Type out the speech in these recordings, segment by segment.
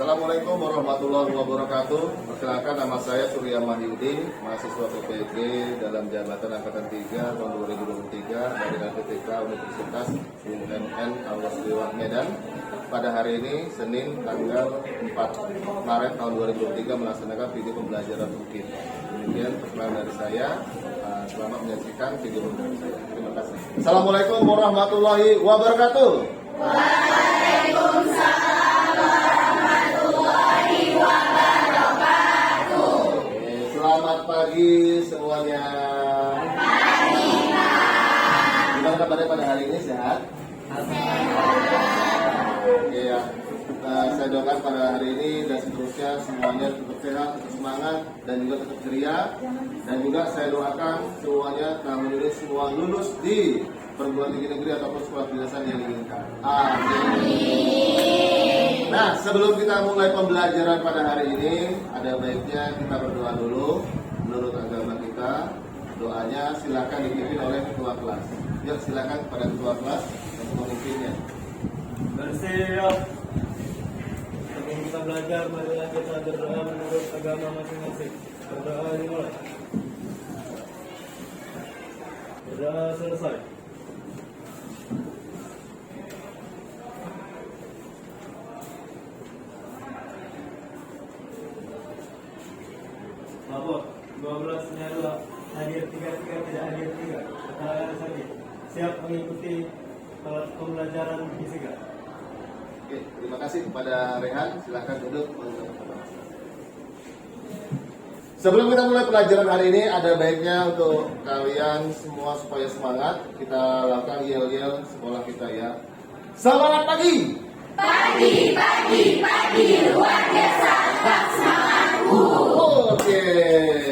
Assalamualaikum warahmatullahi wabarakatuh. Perkenalkan, nama saya Surya Mahyudin, mahasiswa PPG dalam jabatan Angkatan 3 tahun 2023 dari LPTK Universitas UMN Alwas Dewa Medan. Pada hari ini, Senin tanggal 4 Maret tahun 2023 melaksanakan video pembelajaran UKIP. Demikian perkenalan dari saya. Selamat menyaksikan video pembelajaran saya. Terima kasih. Assalamualaikum warahmatullahi wabarakatuh. Waalaikumsalam warahmatullahi wabarakatuh. Selamat pagi semuanya. Pagi, Pak. Gimana kabarnya pada hari ini? Sehat? Oke ya. Saya doakan pada hari ini dan seterusnya semuanya tetap sehat, tetap semangat, dan juga tetap ceria. Dan juga saya doakan semuanya tahun ini semua lulus di perguruan tinggi negeri ataupun sekolah kedinasan yang diinginkan. Amin. Nah, sebelum kita mulai pembelajaran pada hari ini, ada baiknya kita berdoa dulu menurut agama kita. Doanya silakan dipimpin oleh ketua kelas. Ya, silakan kepada ketua kelas untuk memimpinnya. Bersiap. Sebelum kita belajar, marilah kita berdoa menurut agama masing-masing. Berdoa dimulai. Berdoa selesai. Lapor 12-nya adalah hadir 3 tidak hadir 3. Kata saja siap mengikuti pembelajaran fisika. Oke, terima kasih kepada Rehan. Silakan duduk. Sebelum kita mulai pelajaran hari ini, ada baiknya untuk kalian semua supaya semangat, kita lakukan yel-yel sekolah kita ya. Semangat pagi! Pagi, luar biasa, tetap semangatku. Oke,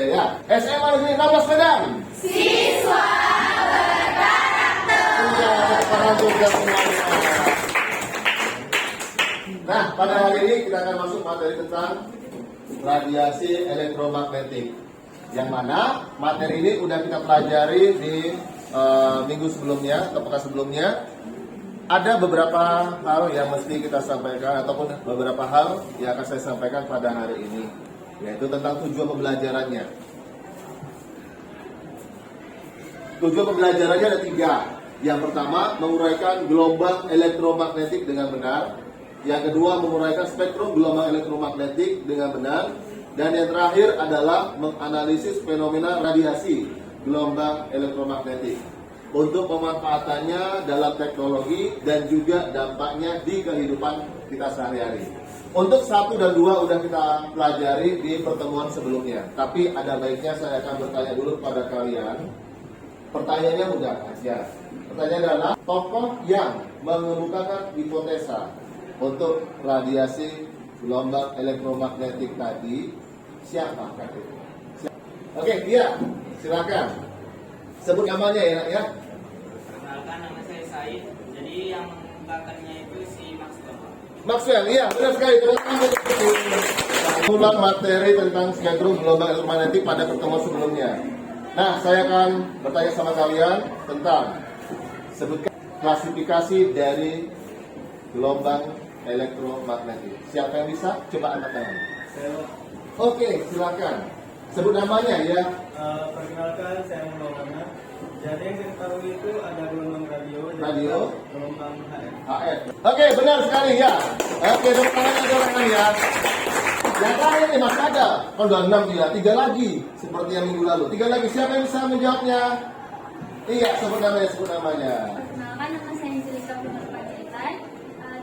ya. SMA Negeri 16 Medan. Siswa berkarakter. Ya, para juga semuanya. Nah, pada hari ini kita akan masuk materi tentang radiasi elektromagnetik. Yang mana materi ini udah kita pelajari di minggu sebelumnya atau pekan sebelumnya. Ada beberapa hal yang mesti kita sampaikan ataupun beberapa hal yang akan saya sampaikan pada hari ini, yaitu tentang tujuan pembelajarannya. Tujuan pembelajarannya ada 3. Yang pertama, menguraikan gelombang elektromagnetik dengan benar. Yang kedua, menguraikan spektrum gelombang elektromagnetik dengan benar. Dan yang terakhir adalah menganalisis fenomena radiasi gelombang elektromagnetik untuk pemanfaatannya dalam teknologi dan juga dampaknya di kehidupan kita sehari-hari. Untuk 1 dan 2 udah kita pelajari di pertemuan sebelumnya. Tapi ada baiknya saya akan bertanya dulu kepada kalian. Pertanyaannya mudah aja. Pertanyaannya adalah tokoh yang mengemukakan hipotesa untuk radiasi gelombang elektromagnetik tadi, siapakah itu? Oke, dia silakan. Sebut namanya ya. Perkenalkan, nama saya Said. Jadi yang mengungkapkannya itu si Maxwell. Maxwell, iya benar sekali. Ulang materi tentang spektrum gelombang elektromagnetik pada pertemuan sebelumnya. Nah, saya akan bertanya sama kalian tentang sebutkan klasifikasi dari gelombang elektromagnetik. Siapa yang bisa? Coba angkat tangan. Oke, silakan. Sebut namanya ya. Perkenalkan, saya Maulana. Jadi yang saya ketahui itu ada gelombang radio, Radio. gelombang HF. HF. Oke, benar sekali ya. Oke, tepuk tangan ya. Yang terakhir nih masih ada. Kan udah 6 dia, 3 lagi seperti yang minggu lalu. 3 lagi. Siapa yang bisa menjawabnya? Iya, sebut namanya. Perkenalkan, nama saya Angelika Purnama Panjaitan.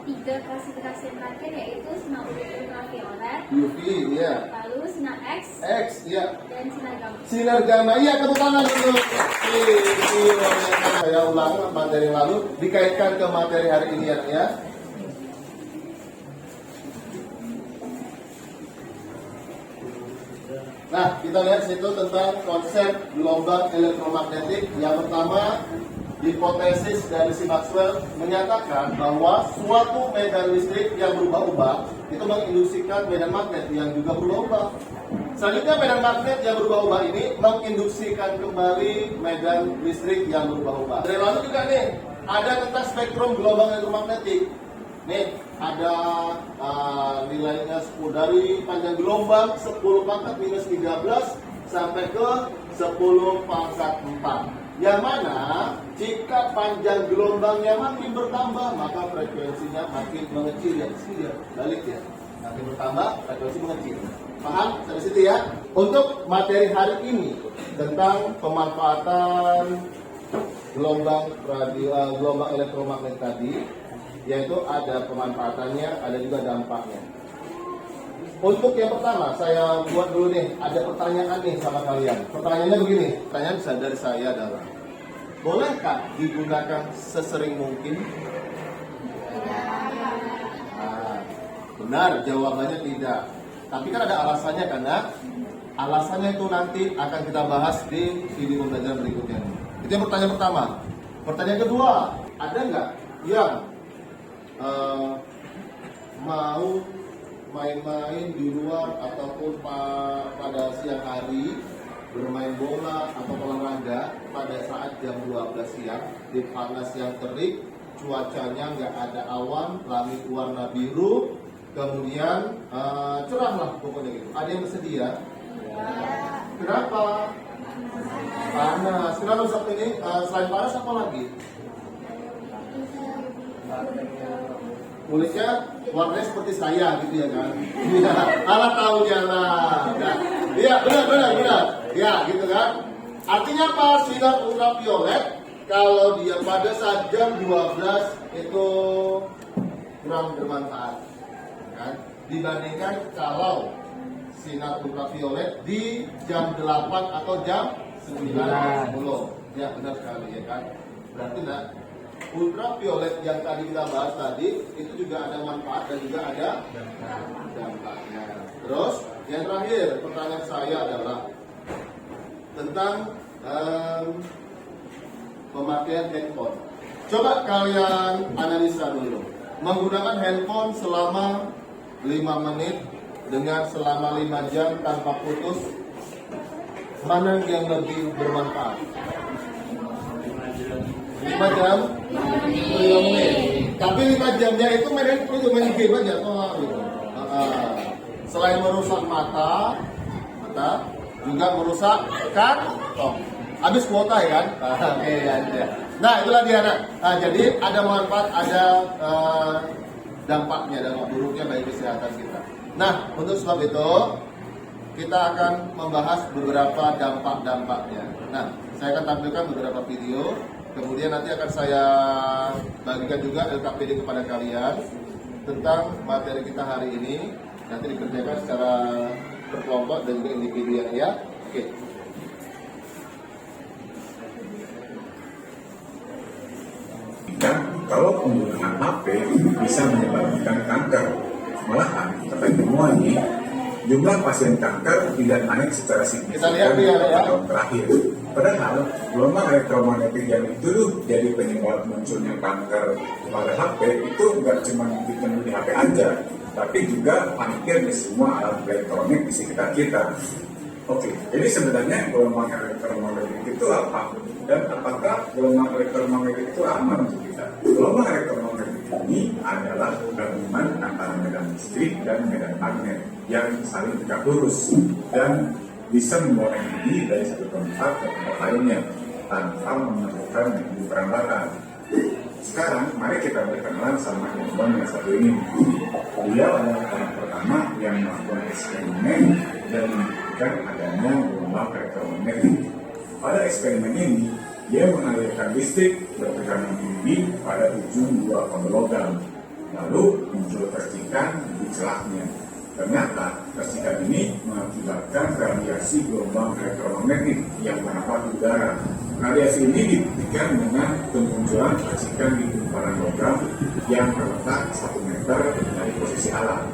3 klasifikasi yang terakhir yaitu sinar ultraviolet, UV, iya. lalu sinar X, Iya. dan sinar gamma. Sinar gamma, iya, tepuk tangan dulu. Saya ulang materi yang lalu dikaitkan ke materi hari ini ya. Nah, kita lihat situ tentang konsep gelombang elektromagnetik. Yang pertama, hipotesis dari si Maxwell menyatakan bahwa suatu medan listrik yang berubah-ubah itu menginduksikan medan magnet yang juga berubah-ubah. Selanjutnya, medan magnet yang berubah-ubah ini menginduksikan kembali medan listrik yang berubah-ubah. Dari lalu juga nih, ada tentang spektrum gelombang elektromagnetik. Nih, ada nilainya 10 dari panjang gelombang 10 pangkat minus 13 sampai ke 10 pangkat 4. Yang mana jika panjang gelombangnya makin bertambah maka frekuensinya makin mengecil ya. Sini ya, balik ya. Makin bertambah frekuensi mengecil. Paham sampai situ ya? Untuk materi hari ini tentang pemanfaatan gelombang radio, gelombang elektromagnet tadi, yaitu ada pemanfaatannya, ada juga dampaknya. Untuk yang pertama, saya buat dulu nih, ada pertanyaan nih sama kalian. Pertanyaannya begini, pertanyaan dari saya adalah, bolehkah digunakan sesering mungkin? Nah, benar, jawabannya tidak. Tapi kan ada alasannya, karena alasannya itu nanti akan kita bahas di video pembelajaran berikutnya. Itu yang pertanyaan pertama. Pertanyaan kedua, ada nggak yang mau main-main di luar ataupun pada siang hari bermain bola atau olahraga pada saat jam 12 siang di panas yang terik, cuacanya nggak ada awan, langit warna biru, kemudian cerah lah pokoknya gitu. Ada yang bersedia? Kenapa? Panas. Kenapa saat ini? Selain panas apa lagi? Kulitnya warnanya seperti saya gitu ya kan? Iya, ala tahu jalan. Iya, benar. Ya, gitu kan? Artinya apa? Sinar ultraviolet kalau dia pada saat jam 12 itu kurang bermanfaat, kan? Dibandingkan kalau sinar ultraviolet di jam 8 atau jam 9, 10. Ya, benar sekali ya kan? Berarti nah, ultraviolet yang tadi kita bahas tadi itu juga ada manfaat dan juga ada dampaknya. Terus yang terakhir pertanyaan saya adalah tentang pemakaian handphone. Coba kalian analisa dulu. Menggunakan handphone selama 5 menit dengan selama 5 jam tanpa putus, mana yang lebih bermanfaat? 5 jam? 5 menit. Tapi 5 jamnya itu main game aja gitu. Selain merusak mata juga merusak kantong. Habis kuota ya kan? Oke, ya. Nah, itulah dia. Nah, jadi ada manfaat, ada dampaknya, dampak buruknya bagi kesehatan kita. Nah, untuk sebab itu kita akan membahas beberapa dampak-dampaknya. Nah, saya akan tampilkan beberapa video. Kemudian nanti akan saya bagikan juga LKPD kepada kalian tentang materi kita hari ini. Nanti dikerjakan secara berkelompok dan juga individu ya. Oke. Dan kalau penggunaan HP bisa menyebabkan kanker. Malahan terkait semua ini, jumlah pasien kanker tidak naik secara signifikan pada tahun terakhir. Padahal gelombang elektromagnetik yang itu jadi penyebab munculnya kanker pada HP itu nggak cuma ditemui di HP aja, tapi juga hampir di semua alat elektronik di sekitar kita. Oke, jadi sebenarnya gelombang elektromagnetik itu apa? Dan apakah gelombang elektromagnetik itu aman untuk kita? Gelombang elektromagnetik ini adalah gabungan antara medan listrik dan medan magnet yang saling tegak lurus dan bisa membawa energi dari satu tempat ke tempat lainnya tanpa memerlukan energi perambatan. Sekarang, mari kita berkenalan sama gelombang yang satu ini. Dia adalah orang pertama yang melakukan eksperimen dan menunjukkan adanya gelombang elektromagnetik. Pada eksperimen ini, dia mengalirkan listrik bertekanan tinggi pada ujung dua kabel logam, lalu muncul percikan di celahnya. Ternyata percikan ini mengakibatkan radiasi gelombang elektromagnetik yang merambat udara. Radiasi ini dibuktikan dengan kemunculan percikan di gumpalan logam yang terletak 1 meter dari posisi alam.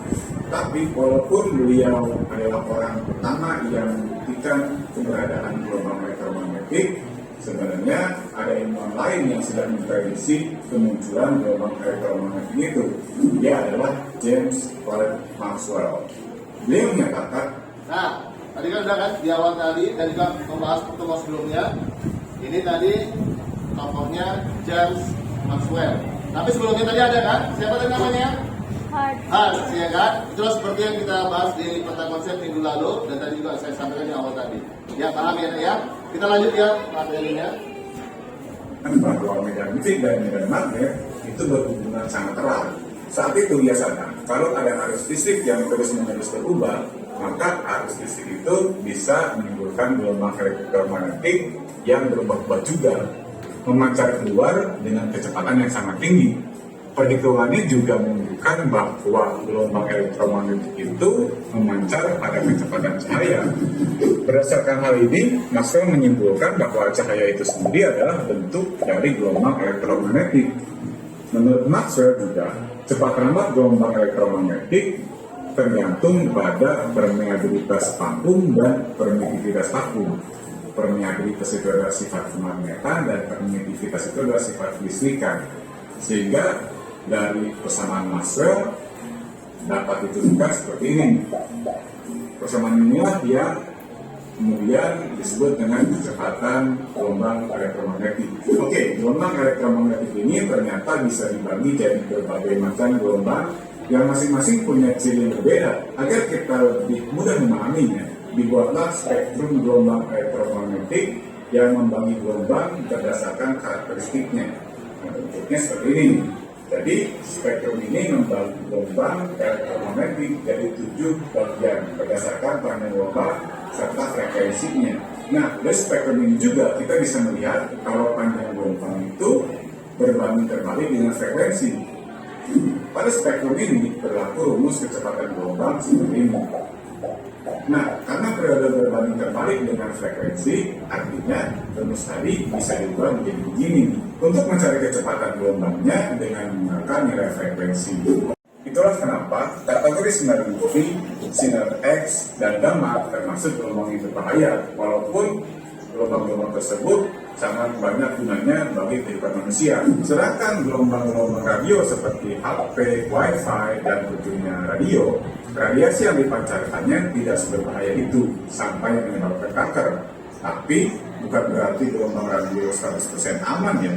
Tapi walaupun beliau adalah orang pertama yang membuktikan keberadaan gelombang elektromagnetik, sebenarnya ada ilmuwan lain yang sedang memprediksi kemunculan gelombang elektromagnetik itu. Dia adalah James Clerk Maxwell. Beliau menyatakan, nah, tadi kan udah kan di awal tadi dan juga membahas pertemuan sebelumnya. Ini tadi tokohnya James Maxwell. Tapi sebelumnya tadi ada kan? Siapa tadi namanya? Harus, ya kan? Itulah seperti yang kita bahas di peta konsep minggu lalu dan tadi juga saya sampaikan di awal tadi. Ya, paham ya, Nak, ya? Kita lanjut ya, materinya. Bahwa medan listrik dan medan magnet itu berhubungan sangat erat. Saat itu ia sadar kalau ada arus listrik yang terus-menerus berubah, maka arus listrik itu bisa menimbulkan gelombang elektromagnetik yang berubah-ubah juga, memancar keluar dengan kecepatan yang sangat tinggi. Perhitungannya juga menunjukkan bahwa gelombang elektromagnetik itu memancar pada kecepatan cahaya. Berdasarkan hal ini, Maxwell menyimpulkan bahwa cahaya itu sendiri adalah bentuk dari gelombang elektromagnetik. Menurut Maxwell juga, cepat lambat gelombang elektromagnetik tergantung pada permeabilitas vakum dan permitivitas vakum. Permeabilitas itu adalah sifat kemagnetan dan permitivitas itu adalah sifat listrikan. Sehingga dari persamaan Maxwell dapat ditentukan seperti ini. Persamaan inilah yang kemudian disebut dengan kecepatan gelombang elektromagnetik. Oke, gelombang elektromagnetik ini ternyata bisa dibagi jadi berbagai macam gelombang yang masing-masing punya ciri yang berbeda. Agar kita lebih mudah memahaminya, dibuatlah spektrum gelombang elektromagnetik yang membagi gelombang berdasarkan karakteristiknya. Nah, bentuknya seperti ini. Jadi spektrum ini membagi gelombang elektromagnetik jadi 7 bagian berdasarkan panjang gelombang serta frekuensinya. Nah, dari spektrum ini juga kita bisa melihat kalau panjang gelombang itu berbanding terbalik dengan frekuensi. Pada spektrum ini berlaku rumus kecepatan gelombang seperti ini. Nah, karena periode berbanding terbalik dengan frekuensi, artinya rumus tadi bisa diubah menjadi begini. Untuk mencari kecepatan gelombangnya dengan menggunakan nilai frekuensi. Itulah kenapa kategori sinar UV, sinar X, dan gamma termasuk gelombang yang berbahaya, walaupun gelombang-gelombang tersebut sangat banyak gunanya bagi kehidupan manusia. Sedangkan gelombang-gelombang radio seperti HP, Wi-Fi, dan tentunya radio, radiasi yang dipancarkannya tidak seberbahaya itu sampai menyebabkan kanker. Tapi bukan berarti gelombang radio 100% aman ya.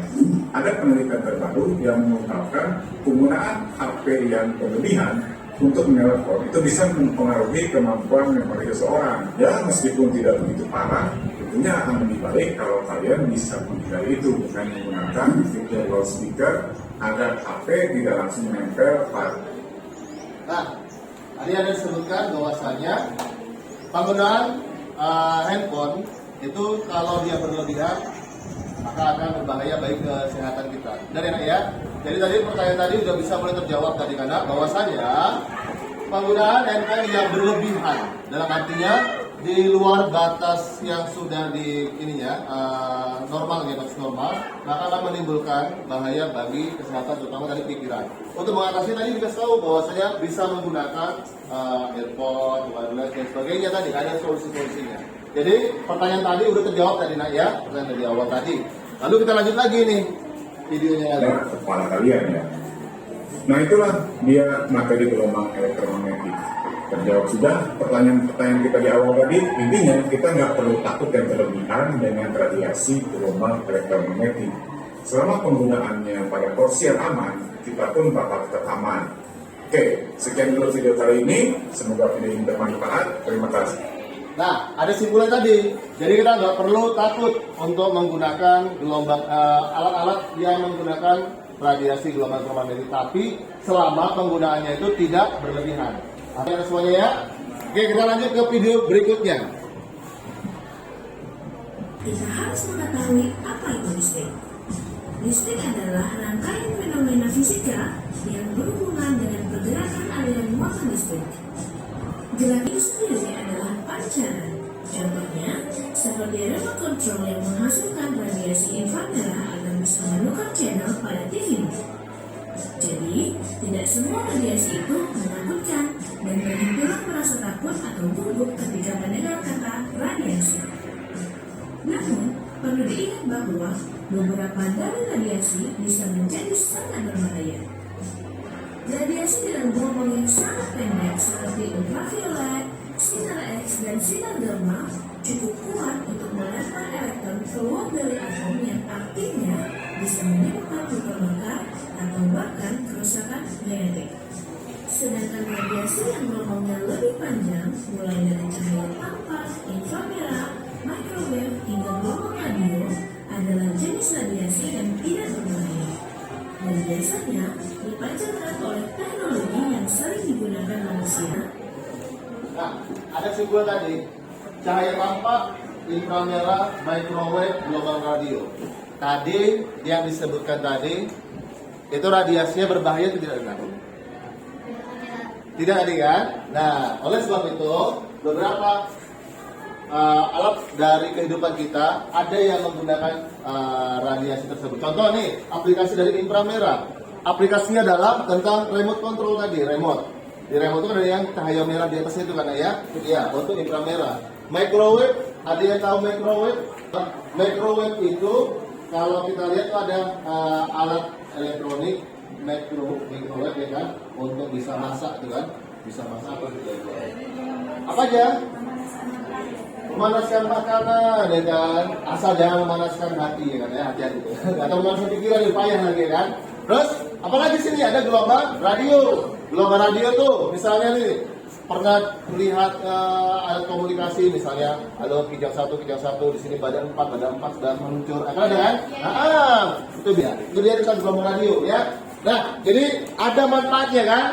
Ada penelitian terbaru yang mengungkapkan penggunaan HP yang berlebihan untuk menelpon itu bisa mempengaruhi kemampuan memori seseorang. Ya, meskipun tidak begitu parah, tentunya akan lebih baik kalau kalian bisa menghindari itu dengan menggunakan fitur loudspeaker agar HP tidak langsung menempel pada. Nah, tadi ada disebutkan bahwasanya penggunaan handphone itu kalau dia berlebihan maka akan berbahaya bagi kesehatan kita. Dan enak ya. Jadi tadi pertanyaan tadi sudah bisa mulai terjawab tadi karena bahwasanya penggunaan handphone yang berlebihan dalam artinya di luar batas yang sudah di ininya normal ya, batas normal, maka akan menimbulkan bahaya bagi kesehatan terutama dari pikiran. Untuk mengatasi tadi kita tahu bahwasanya bisa menggunakan earphone, wireless dan sebagainya tadi ada solusi-solusinya. Jadi pertanyaan tadi udah terjawab tadi Nak ya, pertanyaan dari awal tadi. Lalu kita lanjut lagi nih videonya lagi. Ya, kepala kalian ya. Nah, itulah dia materi gelombang elektromagnetik. Terjawab sudah pertanyaan-pertanyaan kita di awal tadi. Intinya kita nggak perlu takut dan berlebihan dengan radiasi gelombang elektromagnetik. Selama penggunaannya pada porsi yang aman, kita pun bakal tetap aman. Oke, sekian dulu video kali ini. Semoga video ini bermanfaat. Terima kasih. Nah, ada simpulan tadi. Jadi kita nggak perlu takut untuk menggunakan gelombang alat-alat yang menggunakan radiasi gelombang elektromagnetik, tapi selama penggunaannya itu tidak berlebihan. Ada semuanya ya. Oke, kita lanjut ke video berikutnya. Kita harus mengetahui apa itu listrik. Listrik adalah rangkaian fenomena fisika yang berhubungan dengan pergerakan aliran muatan listrik. Gerak itu sendiri adalah pancaran. Contohnya, seperti remote control yang menghasilkan radiasi inframerah agar bisa menukar channel pada TV. Jadi, tidak semua radiasi itu menakutkan dan berhentilah merasa takut atau gugup ketika mendengar kata radiasi. Namun, perlu diingat bahwa beberapa dari radiasi bisa menjadi sangat berbahaya. Radiasi dengan gelombang yang sangat pendek seperti ultraviolet, sinar X, dan sinar gamma cukup kuat untuk melempar elektron keluar dari atom yang artinya bisa menyebabkan luka bakar atau bahkan kerusakan genetik. Sedangkan radiasi yang gelombangnya lebih panjang, mulai dari cahaya tampak, inframerah, microwave hingga gelombang radio, adalah jenis radiasi yang tidak berbahaya. Dan biasanya dipancarkan oleh teknologi yang sering digunakan manusia. Nah, ada kesimpulan tadi, cahaya tampak, inframerah, microwave, gelombang radio. Tadi yang disebutkan tadi, itu radiasinya berbahaya atau tidak benar? Tidak ada kan? Nah, oleh sebab itu, beberapa alat dari kehidupan kita ada yang menggunakan radiasi tersebut. Contoh nih, aplikasi dari inframerah. Aplikasinya adalah tentang remote control tadi, remote. Di remote itu ada yang cahaya merah di atasnya itu kan ya? Iya, untuk inframerah. Microwave, ada yang tahu microwave? Microwave itu kalau kita lihat itu ada alat elektronik microwave ya kan, untuk bisa masak itu kan, bisa masak apa gitu. Apa aja? Memanaskan makanan ya kan, asal jangan memanaskan hati ya kan ya, hati-hati itu. Atau memanaskan pikiran lebih payah lagi ya kan. Terus apalagi sini ada gelombang radio. Gelombang radio tuh misalnya nih pernah lihat alat komunikasi misalnya, halo kijang satu di sini badan 4 sudah meluncur, akan ada kan? Itu dia tentang gelombang radio ya. Nah, jadi ada manfaatnya kan?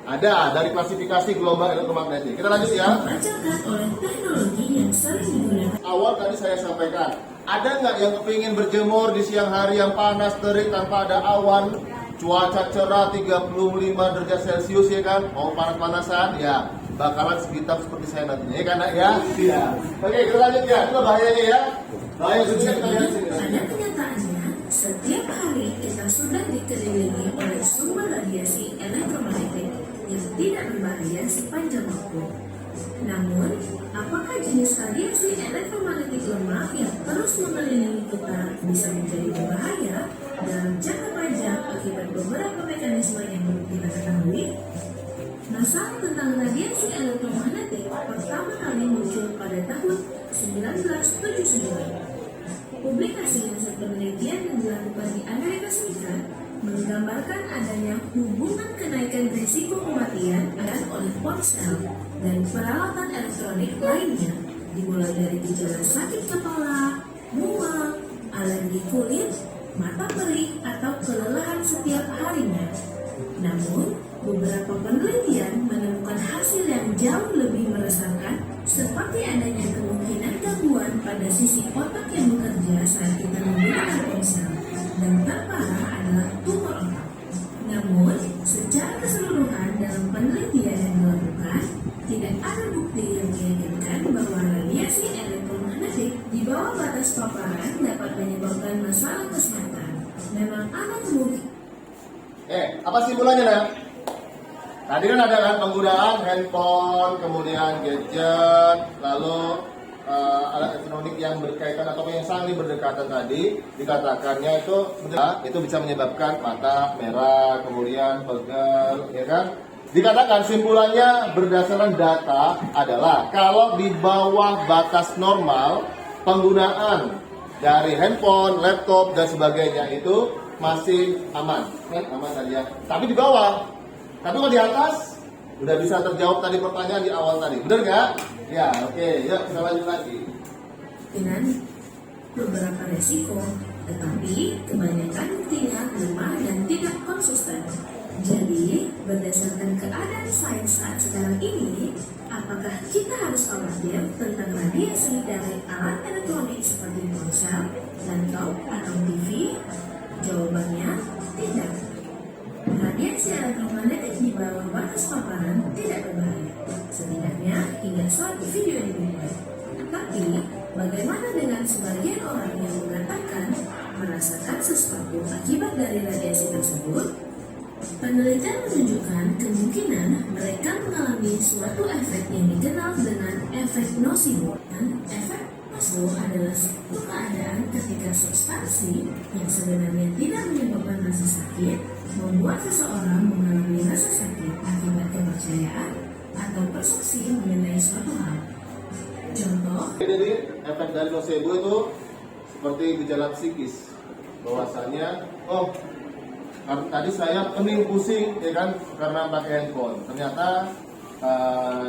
Ada dari klasifikasi gelombang elektromagnetik. Kita lanjut ya. Dipancarkan oleh teknologi yang sering digunakan. Awal tadi saya sampaikan, ada nggak yang kepingin berjemur di siang hari yang panas terik tanpa ada awan, cuaca cerah 35 derajat Celcius ya kan? Mau panas-panasan ya, bakalan sekitar seperti saya nantinya ya kan ya? Iya. Oke, kita lanjut ya. Itu bahayanya ya. Bahaya sudah kita lihat sini. Pada kenyataannya, setiap hari kita sudah dikelilingi oleh sumber radiasi elektromagnetik yang tidak berbahaya sepanjang waktu. Namun, apakah jenis radiasi elektromagnetik lemah yang terus mengelilingi kita bisa menjadi berbahaya dalam jangka panjang akibat beberapa mekanisme yang belum kita ketahui? Masalah tentang radiasi elektromagnetik pertama kali muncul pada tahun 1979. Publikasi hasil penelitian yang dilakukan di Amerika Serikat menggambarkan adanya hubungan kenaikan risiko kematian oleh ponsel dan peralatan elektronik lainnya, dimulai dari gejala sakit kepala, mual, alergi kulit, mata perih, atau kelelahan setiap harinya. Namun, beberapa penelitian menemukan hasil yang jauh lebih meresahkan, seperti adanya kemungkinan gangguan pada sisi otak yang bekerja saat kita menggunakan ponsel, dan terparah adalah tumor otak. Namun, secara keseluruhan dalam penelitian yang dilakukan, tidak ada bukti yang meyakinkan bahwa radiasi elektromagnetik di bawah batas paparan dapat menyebabkan masalah kesehatan. Memang amat mungkin. Apa simpulannya nak? Tadi kan ada kan penggunaan handphone, kemudian gadget, lalu alat elektronik yang berkaitan atau yang saling berdekatan tadi, dikatakannya itu bisa menyebabkan mata merah, kemudian pegel, ya kan? Dikatakan simpulannya berdasarkan data adalah kalau di bawah batas normal penggunaan dari handphone, laptop dan sebagainya itu masih aman, kan? Aman tadi ya. Tapi di bawah. Tapi kalau di atas, udah bisa terjawab tadi pertanyaan di awal tadi. Benar nggak? Ya, oke. Yuk, kita lanjut lagi. Dengan beberapa resiko, tetapi kebanyakan buktinya lemah dan tidak konsisten. Jadi, berdasarkan keadaan sains saat sekarang ini, apakah kita harus khawatir tentang radiasi dari alat elektronik seperti ponsel, laptop, atau TV? Jawabannya, tidak. Radiasi elektromagnetik di bawah batas paparan tidak berbahaya, setidaknya hingga suatu video ini dibuat. Tapi, bagaimana dengan sebagian orang yang mengatakan merasakan sesuatu akibat dari radiasi tersebut? Penelitian menunjukkan kemungkinan mereka mengalami suatu efek yang dikenal dengan efek nosivo. Dan efek nosivo adalah suatu keadaan ketika substansi yang sebenarnya tidak menyebabkan rasa sakit membuat seseorang mengalami rasa sakit akibat kepercayaan atau persepsi mengenai suatu hal. Contoh, jadi efek dari nosivo itu seperti gejala psikis, bahwasanya Karena tadi saya pening pusing ya kan karena pakai handphone. Ternyata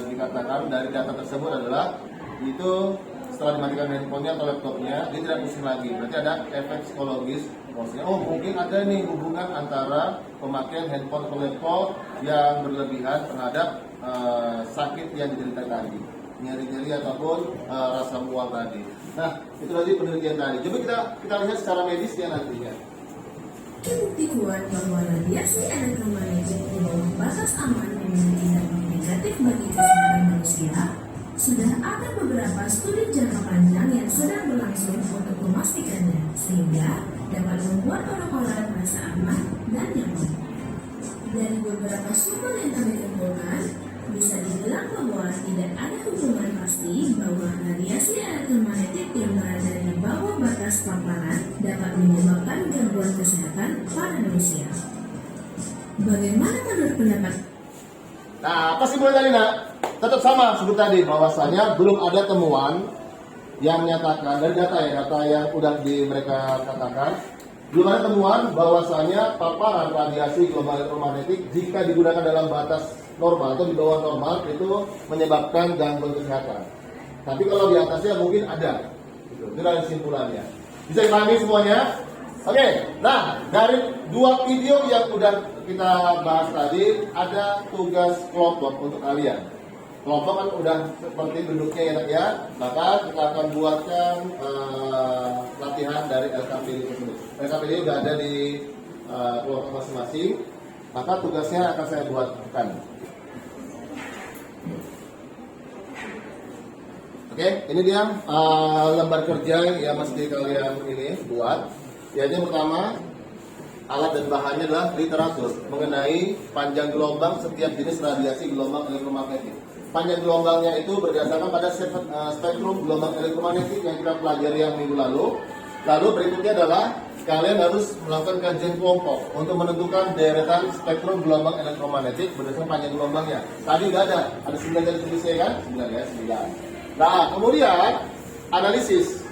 dikatakan dari data tersebut adalah itu setelah dimatikan handphonenya atau laptopnya dia tidak pusing lagi. Berarti ada efek psikologis. Maksudnya, oh mungkin ada nih hubungan antara pemakaian handphone atau laptop yang berlebihan terhadap sakit yang diderita tadi, nyeri-nyeri ataupun rasa mual tadi. Nah itu tadi penelitian tadi. Coba kita lihat secara medisnya nantinya. Terbukti kuat bahwa radiasi elektromagnetik di bawah batas aman memiliki dampak negatif bagi kesehatan manusia. Sudah ada beberapa studi jangka panjang yang sedang berlangsung untuk memastikannya, sehingga dapat membuat orang-orang merasa aman dan nyaman. Dari beberapa sumber yang kami kumpulkan, bisa dibilang bahwa tidak ada hubungan pasti bahwa radiasi elektromagnetik yang berada di bawah batas paparan dapat menyebabkan gangguan kesehatan pada manusia. Bagaimana menurut pendapat? Nah, apa sih boleh tadi nak? Tetap sama seperti tadi bahwasanya belum ada temuan yang menyatakan dari data yang udah mereka katakan belum ada temuan bahwasanya paparan radiasi gelombang elektromagnetik jika digunakan dalam batas normal atau di bawah normal itu menyebabkan gangguan kesehatan. Tapi kalau di atasnya mungkin ada. Itu adalah kesimpulannya. Bisa dipahami semuanya? Oke, nah dari dua video yang udah kita bahas tadi ada tugas kelompok untuk kalian. Kelompok kan udah seperti duduknya ya, ya. Maka kita akan buatkan latihan dari LKPD tersebut. LKPD udah ada di kelompok masing-masing. Maka tugasnya akan saya buatkan. Oke, ini dia lembar kerja yang mesti kalian ini buat. Yang pertama, alat dan bahannya adalah literatur mengenai panjang gelombang setiap jenis radiasi gelombang elektromagnetik. Panjang gelombangnya itu berdasarkan pada spektrum gelombang elektromagnetik yang kita pelajari yang minggu lalu. Lalu berikutnya adalah kalian harus melakukan kajian kelompok untuk menentukan deretan spektrum gelombang elektromagnetik berdasarkan panjang gelombangnya. Tadi udah ada 9 dari tulisnya kan? 9 ya, 9. Nah, kemudian analisis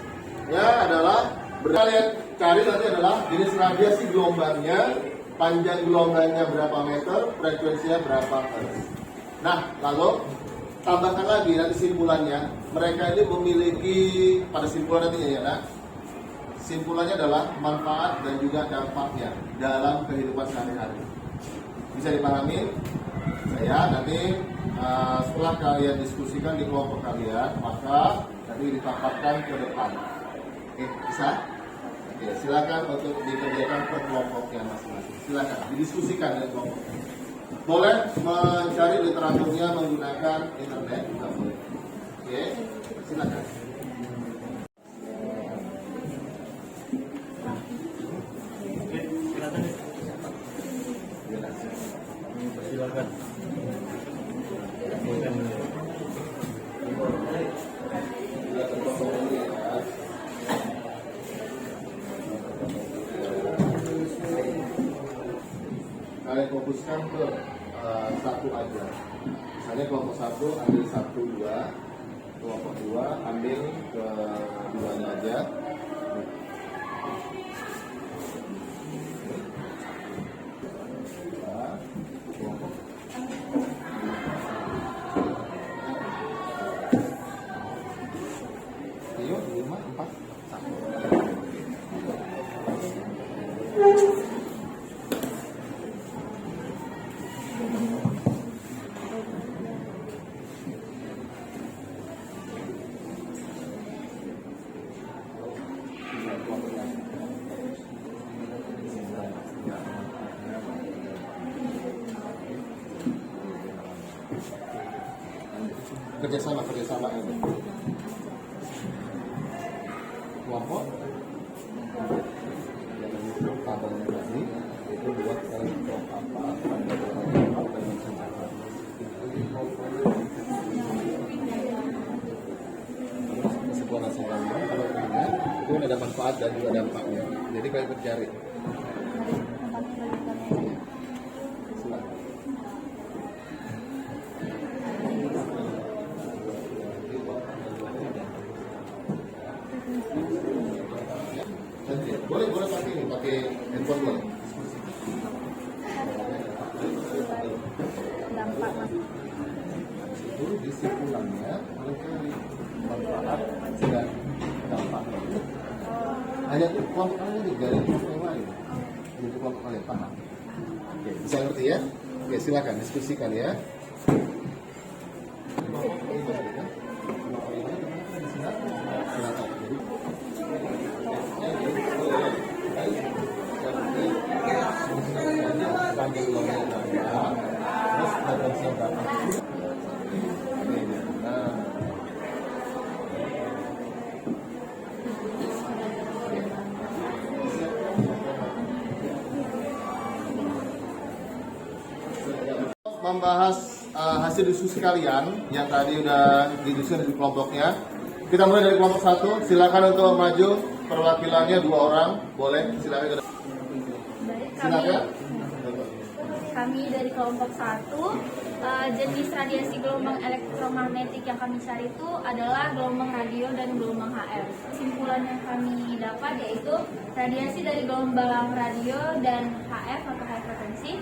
ya adalah kalian cari nanti adalah jenis radiasi gelombangnya, panjang gelombangnya berapa meter, frekuensinya berapa hertz. Nah, lalu tambahkan lagi nanti simpulannya. Mereka ini memiliki pada simpulan nantinya ya, nah, simpulannya adalah manfaat dan juga dampaknya dalam kehidupan sehari-hari. Bisa dipahami? Saya nanti setelah kalian diskusikan di kelompok kalian, maka nanti ditempatkan ke depan. Oke, bisa? Oke, silakan untuk dikerjakan per kelompoknya masing-masing. Silakan didiskusikan dengan kelompok. Boleh mencari literaturnya menggunakan internet juga boleh. Oke, silakan. Silakan. Kalian fokuskan ke satu aja. Misalnya kelompok 1 ambil 1, 2, kelompok 2 ambil ke 2-nya aja. Kelompok Ayo, 5, 4, 1. kerjasama ini kelompok tabelnya tadi itu buat kelompok apa sebuah nasional kalau punya itu ada manfaat dan juga dampaknya, jadi kalian mencari. Boleh pakai ini, pakai handphone boleh. kesimpulannya mencari manfaat dan dampak itu hanya untuk kelompok kalian aja, dari kelompok yang lain untuk kelompok kalian paham. Oke, bisa ngerti ya? Oke, silakan diskusikan ya. Membahas hasil diskusi kalian yang tadi udah didiskusikan di kelompoknya. Kita mulai dari kelompok 1. Silakan untuk maju, perwakilannya 2 orang, boleh. Silakan. Silakan. Kami dari kelompok 1, jenis radiasi gelombang elektromagnetik yang kami cari itu adalah gelombang radio dan gelombang HF. Kesimpulan yang kami dapat yaitu radiasi dari gelombang radio dan HF atau high frekuensi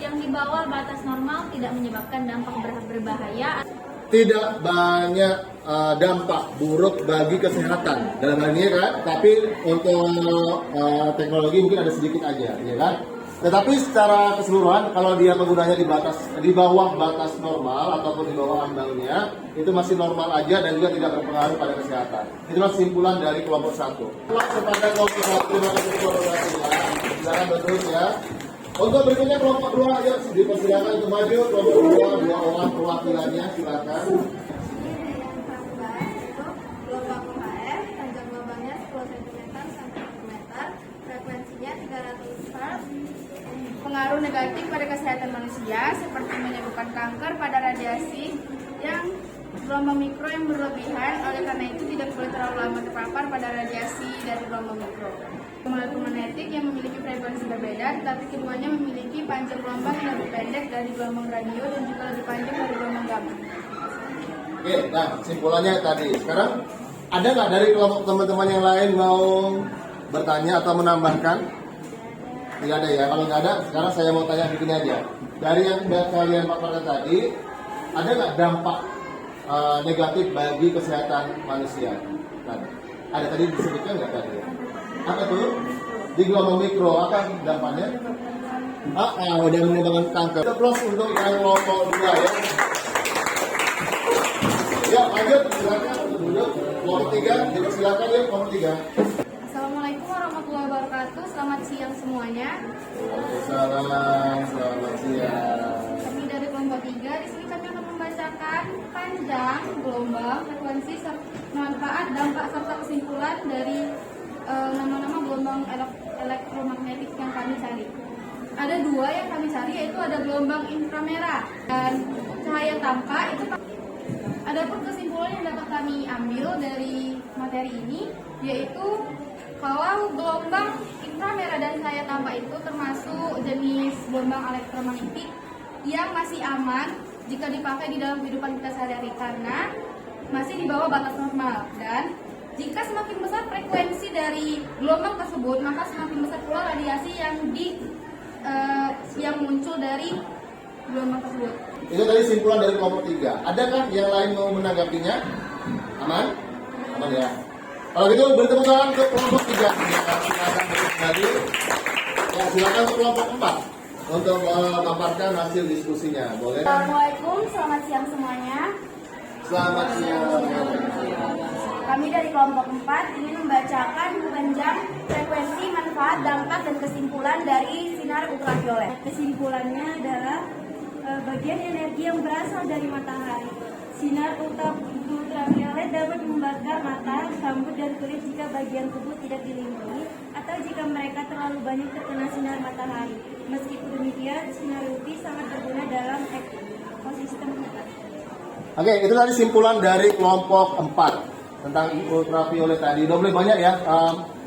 yang di bawah batas normal tidak menyebabkan dampak berbahaya. Tidak banyak dampak buruk bagi kesehatan dalam hal ini kan, tapi untuk teknologi mungkin ada sedikit aja, ya kan. Tetapi secara keseluruhan kalau dia penggunanya di bawah batas normal ataupun di bawah ambalnya itu masih normal aja dan juga tidak berpengaruh pada kesehatan. Itulah kesimpulan dari kelompok 1. Kepada kelompok 1, terima kasih silakan berterus ya. Untuk berikutnya kelompok 2 aja dipersilakan untuk maju. Kelompok 2 orang perwakilannya silakan. Gelombang HF, panjang gelombangnya 10 cm sampai 1 meter, frekuensinya 300 Hz. Pengaruh negatif pada kesehatan manusia seperti menyebabkan kanker pada radiasi yang gelombang mikro yang berlebihan, oleh karena itu tidak boleh terlalu lama terpapar pada radiasi dari gelombang mikro. Elektromagnetik yang memiliki frekuensi berbeda, tetapi keduanya memiliki panjang gelombang yang lebih pendek dari gelombang radio dan juga lebih panjang dari gelombang gamma. Oke, nah kesimpulannya tadi. Sekarang ada nggak dari kelompok teman-teman yang lain mau bertanya atau menambahkan? Tidak ada ya. Kalau nggak ada, sekarang saya mau tanya begini aja. Dari yang sudah kalian paparkan tadi, ada nggak dampak negatif bagi kesehatan manusia? Nah, ada tadi disebutkan nggak tadi? Apa tuh? Di gelombang mikro, apa dampaknya? Udah menyebabkan kanker. Kita close untuk yang kelompok 2 ya. Ya, lanjut, silakan untuk duduk. Kelompok 3, dipersilakan ya kelompok 3. Assalamualaikum warahmatullahi wabarakatuh. Selamat siang semuanya. Salam, selamat siang. Kami dari kelompok 3, di sini kami akan membacakan panjang gelombang, frekuensi, manfaat, dampak serta kesimpulan dari nama-nama gelombang elektromagnetik yang kami cari. Ada 2 yang kami cari, yaitu ada gelombang inframerah dan cahaya tampak. Itu adapun kesimpulan yang dapat kami ambil dari materi ini, yaitu kalau gelombang inframerah dan cahaya tampak itu termasuk jenis gelombang elektromagnetik yang masih aman jika dipakai di dalam kehidupan kita sehari-hari karena masih di bawah batas normal, dan jika semakin besar frekuensi dari gelombang tersebut, maka semakin besar pula radiasi yang muncul dari gelombang tersebut. Itu tadi simpulan dari kelompok 3. Adakah yang lain mau menanggapinya? Aman? Aman ya. Kalau gitu bertemu tangan ke kelompok 3. Silakan tadi. Ya, silakan ke kelompok 4 untuk memaparkan hasil diskusinya. Boleh? Assalamualaikum, selamat siang semuanya. Selamat siang. Kami dari kelompok 4 ingin membacakan panjang frekuensi, manfaat, dampak, dan kesimpulan dari sinar ultraviolet. Kesimpulannya adalah bagian energi yang berasal dari matahari. Sinar ultraviolet dapat membakar mata, rambut, dan kulit jika bagian tubuh tidak dilindungi atau jika mereka terlalu banyak terkena sinar matahari. Meskipun demikian, sinar UV sangat berguna dalam ekosistem kita. Oke, itu tadi simpulan dari kelompok 4 tentang ultraviolet tadi. Udah mulai banyak ya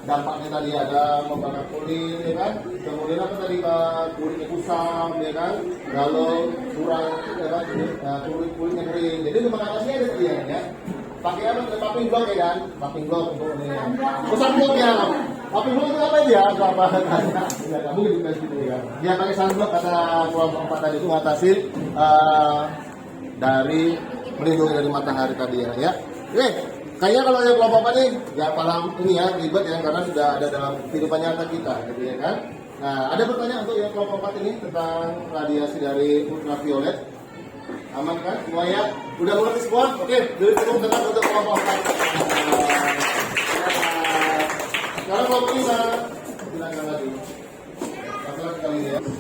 dampaknya tadi, ada membakar kulit, ya kan? Kemudian apa tadi, kulitnya kusam, ya kan? Lalu kurang, ya kan? Kulitnya kering. Jadi untuk mengatasinya ada tadi ya. Pakai apa? Popping block ya kan? Popping block untuk ini. Sunblock ya. Popping block itu apa aja? Apa tanya? Nggak mungkin juga gitu ya. Dia pakai sunblock kata kelompok 4 tadi itu mengatasi dari melindungi dari matahari tadi ya. Oke, kayaknya kalau yang kelompok 4 nih nggak paham ini ya, ribet ya, karena sudah ada dalam kehidupan nyata kita, gitu ya kan. Nah, ada pertanyaan untuk yang kelompok 4 ini tentang radiasi dari ultraviolet. Aman kan? Semua ya? Udah mulai semua? Oke, dulu cukup dengan untuk kelompok 4. Sekarang kelompok 5. Silakan lagi.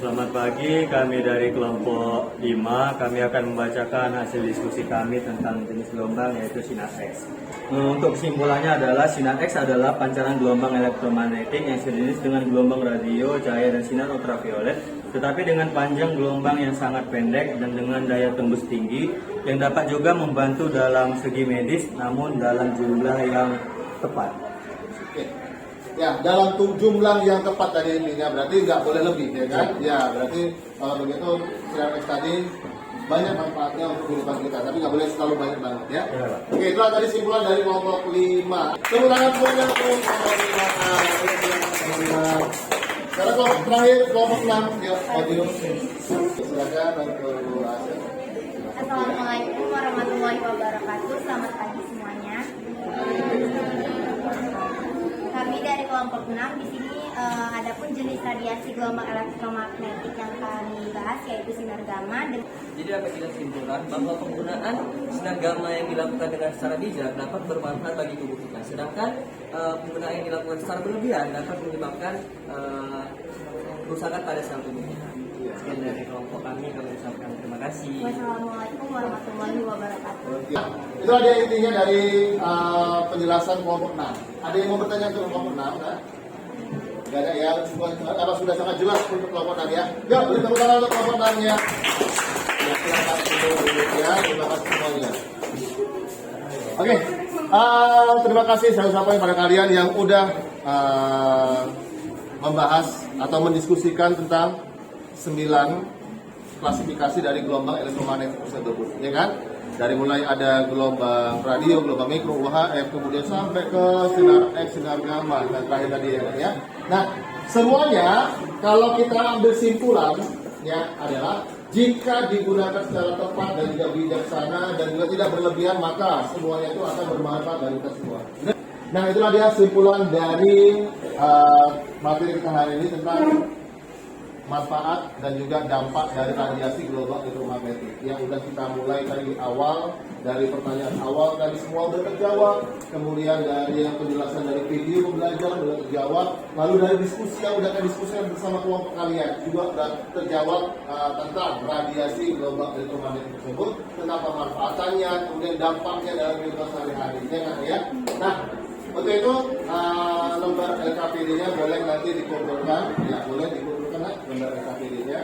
Selamat pagi, kami dari kelompok 5. Kami akan membacakan hasil diskusi kami tentang jenis gelombang yaitu sinar X. Untuk kesimpulannya adalah sinar X adalah pancaran gelombang elektromagnetik yang sejenis dengan gelombang radio, cahaya, dan sinar ultraviolet, tetapi dengan panjang gelombang yang sangat pendek dan dengan daya tembus tinggi yang dapat juga membantu dalam segi medis, namun dalam jumlah yang tepat. Oke. Ya, dalam jumlah yang tepat tadi intinya berarti nggak boleh lebih, ya kan? Ya, berarti kalau begitu sinar X tadi banyak manfaatnya untuk kehidupan kita, tapi nggak boleh selalu banyak banget ya. Oke, itulah tadi simpulan dari kelompok 5. Tepuk tangan semuanya untuk kelompok 5. Sekarang kelompok terakhir kelompok 6 ya, Audio. Silakan untuk Asya. Assalamualaikum warahmatullahi wabarakatuh. Selamat pagi semuanya. Kami dari kelompok 6 di sini adapun jenis radiasi gelombang elektromagnetik yang kami bahas yaitu sinar gamma. Jadi dapat kita simpulkan bahwa penggunaan sinar gamma yang dilakukan dengan secara bijak dapat bermanfaat bagi tubuh kita. Sedangkan penggunaan yang dilakukan secara berlebihan dapat menyebabkan kerusakan pada sel tubuh kita. Sekian dari kelompok kami ucapkan terima kasih. Wassalamualaikum warahmatullahi wabarakatuh. Ya, itulah dia intinya dari penjelasan kelompok 6. Ada yang mau bertanya untuk kelompok 6? Kan? Gak ada ya, sudah sangat jelas untuk kelompok 6 ya. Ya, beri tepuk tangan untuk kelompok 6 ya. Ya, silakan dulu ya, terima kasih semuanya. Oke, terima kasih saya ucapkan pada kalian yang udah membahas atau mendiskusikan tentang 9 klasifikasi dari gelombang elektromagnetik tersebut, ya kan? Dari mulai ada gelombang radio, gelombang mikro, UHF, kemudian sampai ke sinar X, sinar gamma, dan terakhir tadi ya. Nah, semuanya kalau kita ambil simpulan ya adalah jika digunakan secara tepat dan juga bijaksana dan juga tidak berlebihan, maka semuanya itu akan bermanfaat bagi kita semua. Nah, itulah dia simpulan dari materi kita hari ini tentang manfaat dan juga dampak dari radiasi gelombang elektromagnetik yang sudah kita mulai dari awal, dari pertanyaan awal tadi semua sudah terjawab, kemudian dari yang penjelasan dari video pembelajaran sudah terjawab, lalu dari diskusi yang sudah kita diskusikan bersama kelompok kalian juga sudah terjawab tentang radiasi gelombang elektromagnetik tersebut, tentang pemanfaatannya, kemudian dampaknya dalam kehidupan sehari-hari, ya. Nah, untuk itu lembar LKPD-nya boleh nanti dikumpulkan, ya boleh dikumpulkan lembar LKPD-nya.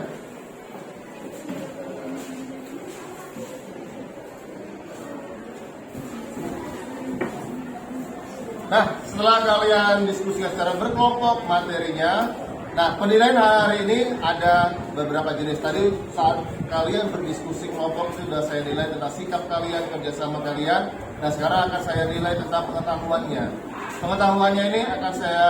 Nah, setelah kalian diskusikan secara berkelompok materinya, nah penilaian hari ini ada beberapa jenis. Tadi saat kalian berdiskusi kelompok sudah saya nilai tentang sikap kalian, kerjasama kalian. Nah sekarang akan saya nilai tentang pengetahuannya. Pengetahuannya ini akan saya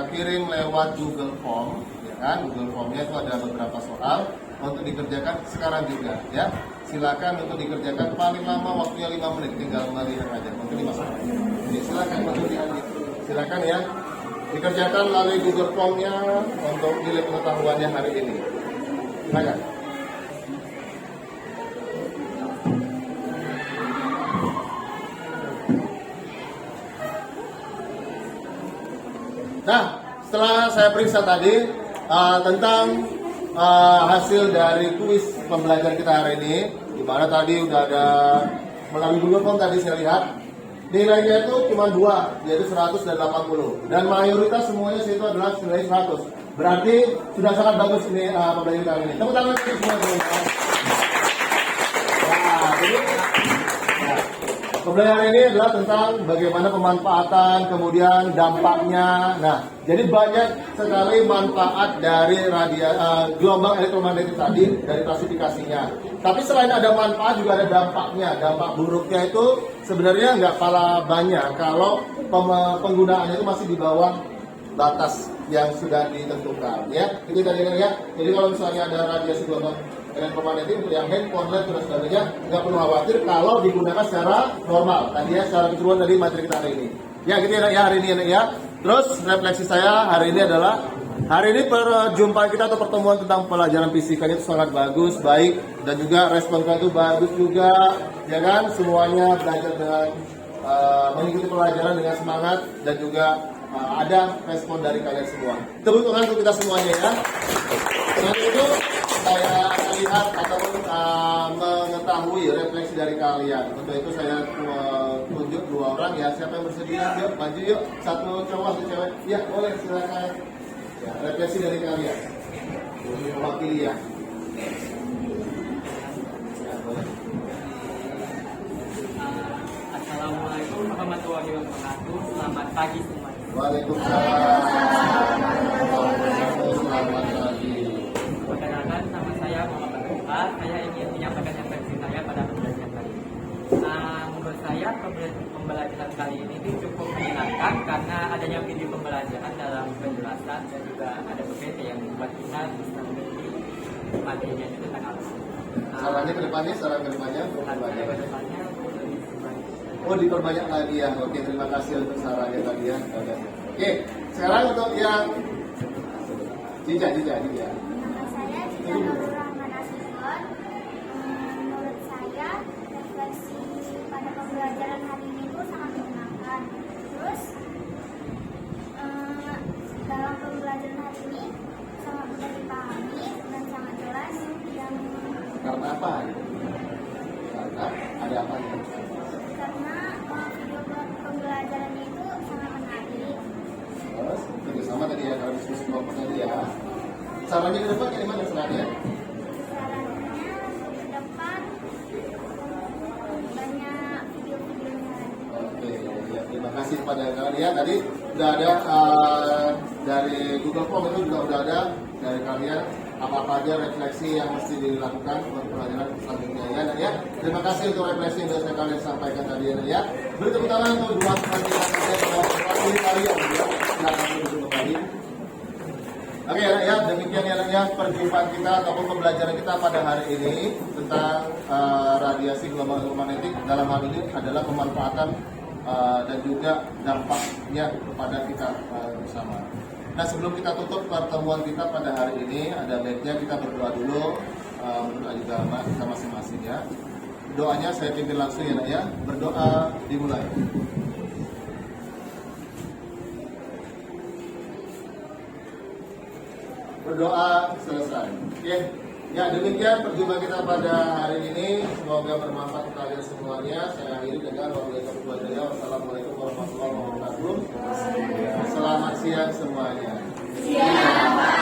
kirim lewat Google Form, ya kan? Google Formnya itu ada beberapa soal untuk dikerjakan sekarang juga, ya. Silakan untuk dikerjakan paling lama waktunya 5 menit, tinggal melihat aja. Mungkin 5 menit. Jadi silakan untuk silakan ya. Dikerjakan melalui Google Formnya untuk nilai pengetahuannya hari ini. Silakan. Nah, setelah saya periksa tadi tentang hasil dari kuis pembelajaran kita hari ini, di mana tadi udah ada melalui Google Form tadi saya lihat nilainya itu cuma 2, yaitu 100 dan 80, dan mayoritas semuanya itu adalah nilai 100. Berarti sudah sangat bagus ini pembelajaran kali ini. Tepuk tangan untuk semua teman-teman. Nah, jadi pembelajaran ini adalah tentang bagaimana pemanfaatan, kemudian dampaknya. Nah, jadi banyak sekali manfaat dari gelombang elektromagnetik tadi, dari klasifikasinya. Tapi selain ada manfaat, juga ada dampaknya. Dampak buruknya itu sebenarnya nggak kalah banyak kalau penggunaannya itu masih di bawah batas yang sudah ditentukan. Ya, itu tadi ya. Jadi kalau misalnya ada radiasi gelombang elektromagnetik untuk yang handphone, laptop dan sebagainya, nggak perlu khawatir kalau digunakan secara normal. Tadi ya secara keseluruhan dari materi kita hari ini. Ya gitu ya, ya hari ini ya. Terus refleksi saya hari ini adalah perjumpaan kita atau pertemuan tentang pelajaran fisika itu sangat bagus, baik, dan juga respon kalian itu bagus juga, ya kan? Semuanya belajar dengan mengikuti pelajaran dengan semangat dan juga ada respon dari kalian semua. Tepuk tangan untuk kita semuanya ya. Nanti itu saya lihat ataupun mengetahui refleksi dari kalian. Untuk itu saya tunjuk 2 orang ya. Siapa yang bersedia? Yuk maju yuk. 1 cowok 1 cewek. Ya boleh silakan. Ya, refleksi dari kalian. Mewakili ya. Ya boleh. Assalamualaikum warahmatullahi wabarakatuh. Selamat pagi semuanya. Waalaikumsalam. Selamat pagi. Perkenalkan, nama saya Muhammad Fuad. Saya ingin menyampaikan refleksi saya pada pembelajaran kali ini. Menurut saya pembelajaran kali ini cukup menyenangkan karena adanya video pembelajaran dalam penjelasan dan juga ada PPT yang membuat kita bisa mengerti materinya itu tentang apa. Sarannya ke depannya, Ke depannya Oh diperbanyak lagi ya. Oke, terima kasih untuk sarannya tadi ya. Oke, sekarang untuk yang Jija. Nama saya Cita Nurul Rahman Asifon. Menurut saya refleksi pada pembelajaran hari ini itu sangat menyenangkan. Terus dalam pembelajaran hari ini sangat mudah dipahami dan sangat jelas. Karena apa? Karena ada apa ya? Karena video pembelajarannya itu sangat menarik. Terus kerjasama tadi ya, kalau diskusi kelompok tadi ya. Sarannya ke depan kayak gimana sarannya? Sarannya ke depan banyak video-videonya lagi. Oke, ya, terima kasih kepada kalian. Tadi sudah ada dari Google Form itu juga sudah ada dari kalian apa aja refleksi yang mesti dilakukan untuk pelajaran selanjutnya ya. Dan ya, terima kasih untuk refleksi yang sudah kalian sampaikan tadi ya. Beri tepuk tangan untuk 2 pelajaran kalian ya. Silakan duduk kembali. Oke ya, demikian ya perjumpaan kita ataupun pembelajaran kita pada hari ini tentang radiasi gelombang elektromagnetik. Dalam hal ini adalah pemanfaatan dan juga dampaknya kepada kita bersama. Nah sebelum kita tutup pertemuan kita pada hari ini, ada baiknya kita berdoa dulu menurut agama kita masing-masing ya. Doanya saya pimpin langsung ya nak ya. Berdoa dimulai. Berdoa selesai. Oke. Ya demikian perjumpaan kita pada hari ini. Semoga bermanfaat untuk kalian semuanya. Saya akhiri dengan wassalamualaikum warahmatullahi wabarakatuh. Selamat siang semuanya. Siapa?